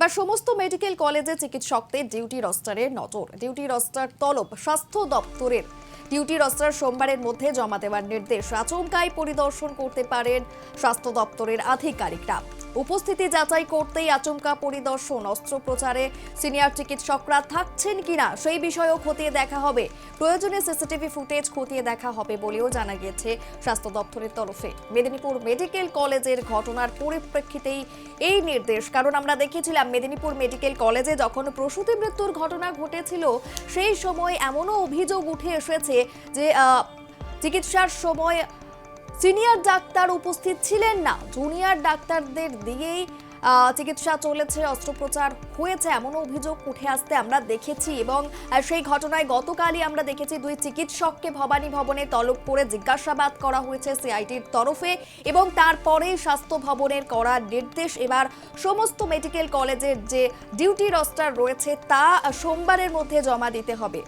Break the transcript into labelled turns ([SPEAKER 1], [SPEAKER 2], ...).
[SPEAKER 1] এবার সমস্ত মেডিকেল কলেজে চিকিৎসকদের ডিউটি রোস্টারের নজর। ডিউটি রোস্টার তলব স্বাস্থ্য দপ্তরের। ডিউটি রোস্টার সোমবারের মধ্যে জমা দেওয়ার নির্দেশ। আচমকাই পরিদর্শন করতে পারেন স্বাস্থ্য দপ্তরের আধিকারিকরা। উপস্থিতি যাচাই করতেই আচমকা পরিদর্শন। অস্ত্রোপচারে সিনিয়র চিকিৎসকরা থাকছেন কিনা সেই বিষয়েও খতিয়ে দেখা হবে। প্রয়োজনে সিসিটিভি ফুটেজ খতিয়ে দেখা হবে বলেও জানা গিয়েছে স্বাস্থ্য দপ্তরের তরফে। মেদিনীপুর মেডিকেল কলেজের ঘটনার পরিপ্রেক্ষিতেই এই নির্দেশ। কারণ আমরা দেখেছিলাম মেদিনীপুর মেডিকেল কলেজে যখন প্রসূতি মৃত্যুর ঘটনা ঘটেছিল সেই সময় এমনও অভিযোগ উঠে এসেছে যে চিকিৎসার সময় সিনিয়র ডাক্তার উপস্থিত ছিলেন না, জুনিয়র ডাক্তারদের দিয়েই চিকিৎসা চলেছে, অস্ত্রোপচার হয়েছে এমনও অভিযোগ উঠে আসতে আমরা দেখেছি। এবং সেই ঘটনায় গতকালই আমরা দেখেছি দুই চিকিৎসককে ভবানী ভবনে তলব করে জিজ্ঞাসাবাদ করা হয়েছে সিআইটির তরফে এবং তারপরে স্বাস্থ্য ভবনের করা নির্দেশ। এবার সমস্ত মেডিকেল কলেজের যে ডিউটি রোস্টার রয়েছে তা সোমবারের মধ্যে জমা দিতে হবে।